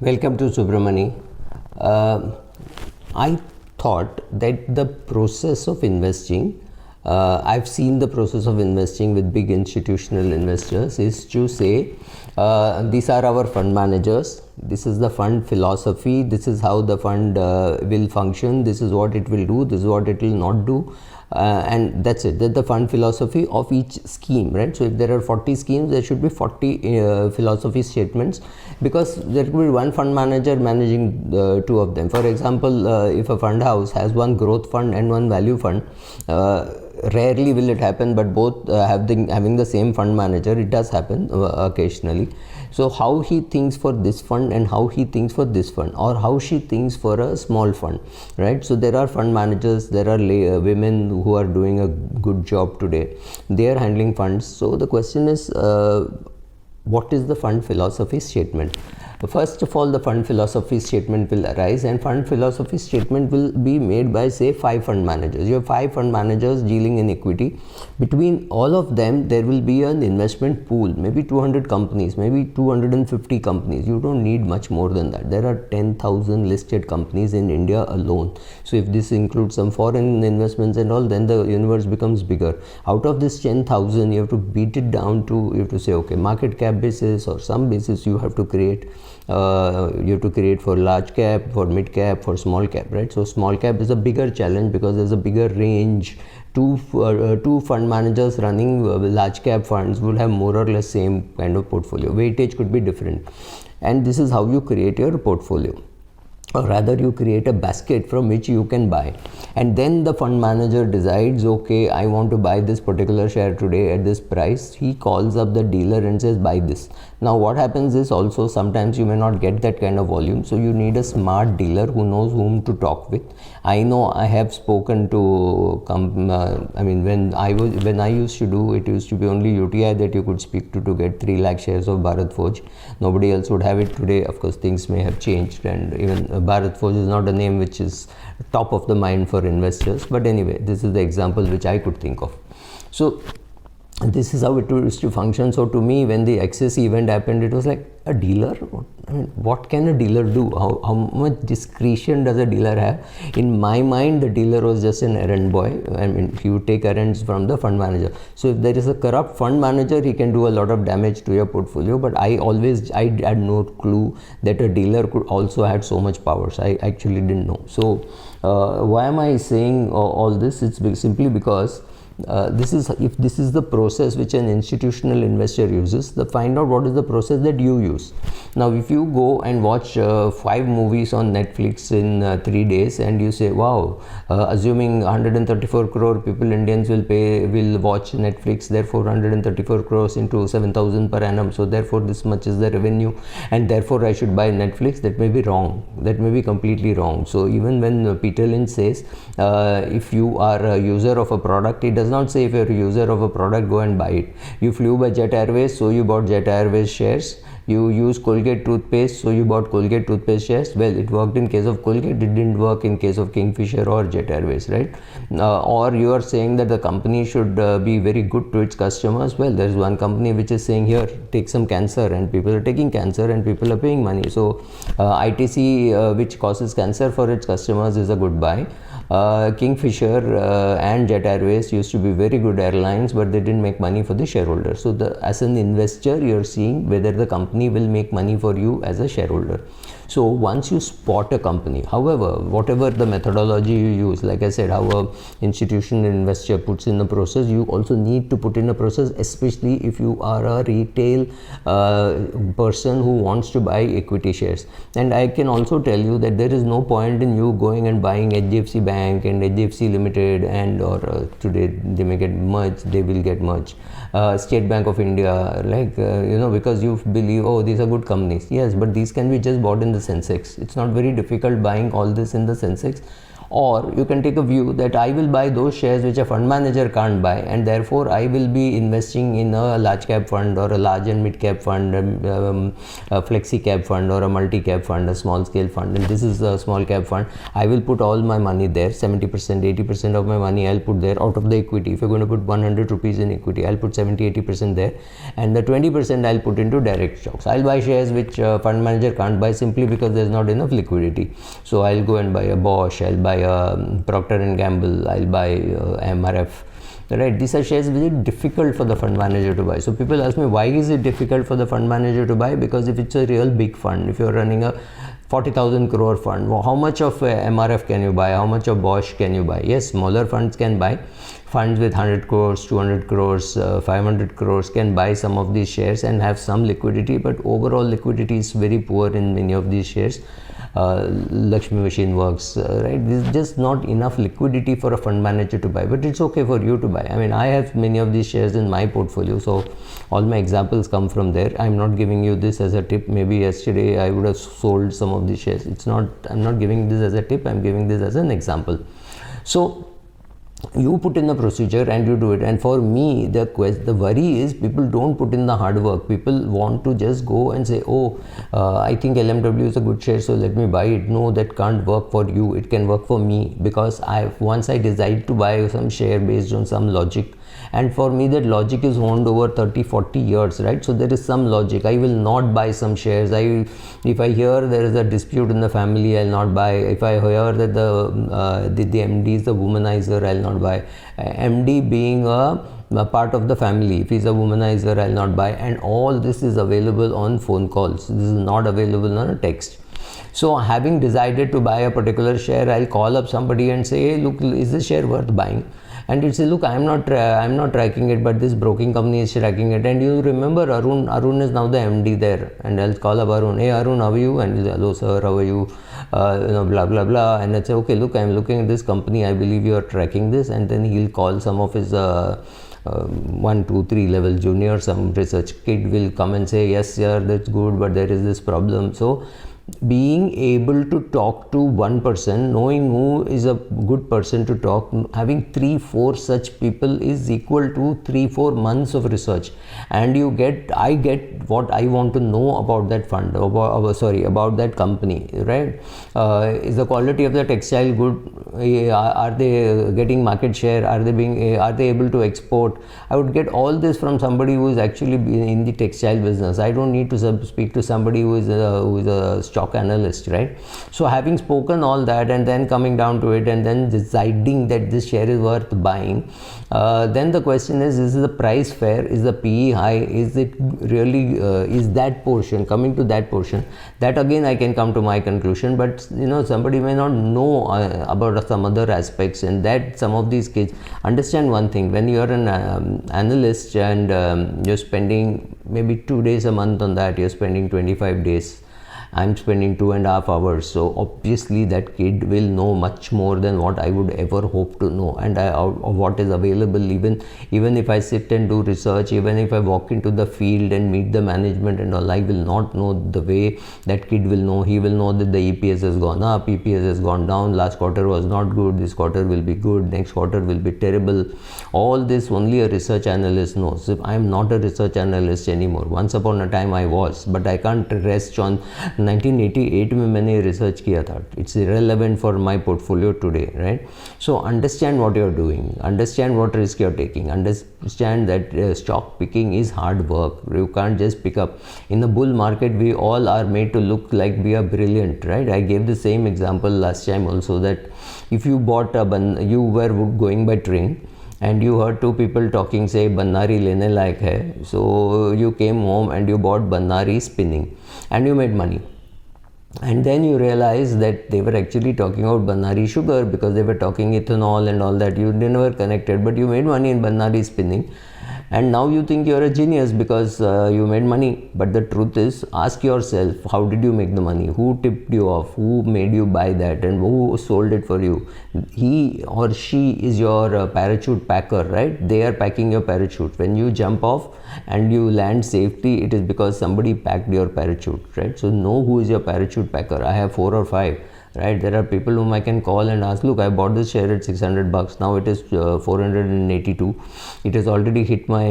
Welcome to Subramani. I thought that the process of investing, I've seen the process of investing with big institutional investors is to say, these are our fund managers, this is the fund philosophy, this is how the fund will function, this is what it will do, this is what it will not do. And that's it. That's the fund philosophy of each scheme, right? So if there are 40 schemes, there should be 40 philosophy statements, because there could be one fund manager managing two of them. For example, if a fund house has one growth fund and one value fund, rarely will it happen, but both having the same fund manager, it does happen occasionally. So how he thinks for this fund and how he thinks for this fund, or how she thinks for a small fund, right? So there are fund managers, there are women who are doing a good job today, they are handling funds. So the question is, what is the fund philosophy statement? First of all, the fund philosophy statement will arise, and fund philosophy statement will be made by, say, 5 fund managers. You have 5 fund managers dealing in equity. Between all of them, there will be an investment pool, maybe 200 companies, maybe 250 companies. You don't need much more than that. There are 10,000 listed companies in India alone. So if this includes some foreign investments and all, then the universe becomes bigger. Out of this 10,000, you have to beat it down to, you have to say, okay, market cap basis or some basis you have to create. You have to create for large cap, for mid cap, for small cap, right? So small cap is a bigger challenge because there's a bigger range. Two fund managers running large cap funds will have more or less same kind of portfolio. Weightage could be different, and this is how you create your portfolio. Or rather, you create a basket from which you can buy, and then the fund manager decides, okay, I want to buy this particular share today at this price. He calls up the dealer and says, buy this. Now what happens is, also sometimes you may not get that kind of volume, so you need a smart dealer who knows whom to talk with. I know I have spoken to when I used to do it, used to be only UTI that you could speak to get 3 lakh shares of Bharat Forge. Nobody else would have it today. Of course, things may have changed, and even Bharat Forge is not a name which is top of the mind for investors, but anyway, this is the example which I could think of. So this is how it used to function. So to me, when the Axis event happened, it was like, a dealer? I mean, what can a dealer do? How much discretion does a dealer have? In my mind, the dealer was just an errand boy. I mean, he would take errands from the fund manager. So if there is a corrupt fund manager, he can do a lot of damage to your portfolio. But I had no clue that a dealer could also had so much power. So I actually didn't know. So why am I saying all this? It's simply because if this is the process which an institutional investor uses, find out what is the process that you use. Now if you go and watch 5 movies on Netflix in 3 days, and you say, wow, assuming 134 crore people, Indians will watch Netflix, therefore 134 crores into 7,000 per annum, so therefore this much is the revenue, and therefore I should buy Netflix. That may be wrong, that may be completely wrong. So even when Peter Lynch says, if you are a user of a product, it does not say if you're a user of a product, go and buy it. You flew by Jet Airways, so you bought Jet Airways shares. You use Colgate toothpaste, so you bought Colgate toothpaste shares. Well, it worked in case of Colgate, it didn't work in case of Kingfisher or Jet Airways, right? Or you are saying that the company should be very good to its customers. Well, there's one company which is saying, here, take some cancer, and people are taking cancer and people are paying money. So ITC, which causes cancer for its customers, is a good buy. Kingfisher and Jet Airways used to be very good airlines, but they didn't make money for the shareholders. So as an investor, you're seeing whether the company will make money for you as a shareholder. So once you spot a company, however, whatever the methodology you use, like I said, how a institutional investor puts in a process, you also need to put in a process, especially if you are a retail person who wants to buy equity shares. And I can also tell you that there is no point in you going and buying HDFC Bank and HDFC Limited, and or today they may get merged, they will get merged, State Bank of India, because you believe, oh, these are good companies. Yes, but these can be just bought in the Sensex. It's not very difficult buying all this in the Sensex. Or you can take a view that I will buy those shares which a fund manager can't buy, and therefore I will be investing in a large cap fund or a large and mid cap fund, a flexi cap fund or a multi cap fund, a small scale fund, and this is a small cap fund. I will put all my money there, 70%, 80% of my money I'll put there out of the equity. If you're going to put 100 rupees in equity, I'll put 70, 80% there, and the 20% I'll put into direct stocks. I'll buy shares which fund manager can't buy simply because there's not enough liquidity. So I'll go and buy a Bosch, I'll buy a Procter and Gamble, I'll buy MRF. Right, these are shares which are difficult for the fund manager to buy. So people ask me, why is it difficult for the fund manager to buy? Because if it's a real big fund, if you're running a 40,000 crore fund, well, how much of MRF can you buy? How much of Bosch can you buy? Yes, smaller funds can buy. Funds with 100 crores, 200 crores, 500 crores can buy some of these shares and have some liquidity, but overall liquidity is very poor in many of these shares. Lakshmi Machine Works, right? There's just not enough liquidity for a fund manager to buy, but it's okay for you to buy. I mean, I have many of these shares in my portfolio, so all my examples come from there. I'm not giving you this as a tip. Maybe yesterday I would have sold some of these shares. I'm not giving this as a tip. I'm giving this as an example. So you put in the procedure and you do it. And for me, the worry is people don't put in the hard work. People want to just go and say, oh, I think LMW is a good share, so let me buy it. No, that can't work for you. It can work for me, because once I decide to buy some share based on some logic, and for me that logic is honed over 30-40 years, right? So there is some logic. I will not buy some shares. If I hear there is a dispute in the family, I'll not buy. If I hear that the MD is a womanizer, I'll not buy. MD being a part of the family, if he's a womanizer, I'll not buy. And all this is available on phone calls. This is not available on a text. So having decided to buy a particular share, I'll call up somebody and say, hey, look, is this share worth buying? And it says, look, I'm not tracking it, but this broking company is tracking it. And you remember Arun is now the MD there, and I'll call up Arun. Hey Arun, how are you? And he'll say, hello sir, how are you? Blah blah blah. And I'll say, okay, look, I'm looking at this company. I believe you are tracking this. And then he'll call some of his 1, 2, 3 level junior, some research kid will come and say, yes sir, that's good, but there is this problem. So being able to talk to one person, knowing who is a good person to talk, having 3-4 such people is equal to 3-4 months of research, and I get what I want to know about that fund, about that company, right? Is the quality of the textile good? Are they getting market share? Are they able to export? I would get all this from somebody who is actually in the textile business. I don't need to speak to somebody who is a stock analyst, right? So having spoken all that and then coming down to it and then deciding that this share is worth buying, then the question is the price fair? Is the PE high? Is it really is that portion, coming to that portion, that again I can come to my conclusion, but somebody may not know about some other aspects, and that some of these kids understand one thing: when you are an analyst and you're spending maybe 2 days a month on that, you're spending 25 days, I'm spending 2.5 hours. So obviously that kid will know much more than what I would ever hope to know, and what is available. Even if I sit and do research, even if I walk into the field and meet the management and all, I will not know the way that kid will know. He will know that the EPS has gone up, EPS has gone down, last quarter was not good, this quarter will be good, next quarter will be terrible. All this only a research analyst knows. If I am not a research analyst anymore, once upon a time I was, but I can't rest on 1988 में मैंने research किया था. It's irrelevant for my portfolio today, right? So understand what you're doing, understand what risk you're taking, understand that stock picking is hard work. You can't just pick up. In the bull market, we all are made to look like we are brilliant, right? I gave the same example last time also, that if you you were going by train and you heard two people talking, say Bannari lene layak hai, so you came home and you bought Bannari spinning and you made money. And then you realize that they were actually talking about Bannari sugar, because they were talking ethanol and all that. You never connected, but you made money in Bannari spinning. And now you think you're a genius because you made money. But the truth is, ask yourself, how did you make the money? Who tipped you off? Who made you buy that? And who sold it for you? He or she is your parachute packer, right? They are packing your parachute. When you jump off and you land safely, it is because somebody packed your parachute, right? So know who is your parachute packer. I have 4 or 5. right? There are people whom I can call and ask, look, I bought this share at $600, now it is 482. It has already hit my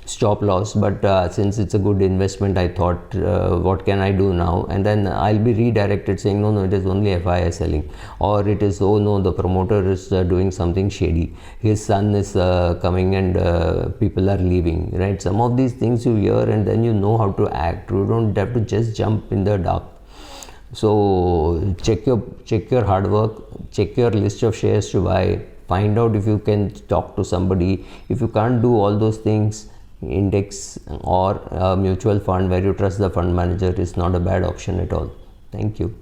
stop loss, but since it's a good investment, I thought, what can I do now? And then I'll be redirected saying, no, it is only FII selling, or it is, oh no, the promoter is doing something shady, his son is coming and people are leaving, right? Some of these things you hear, and then you know how to act. You don't have to just jump in the dark. So check your hard work, check your list of shares to buy, find out if you can talk to somebody. If you can't do all those things, index or a mutual fund where you trust the fund manager is not a bad option at all. Thank you.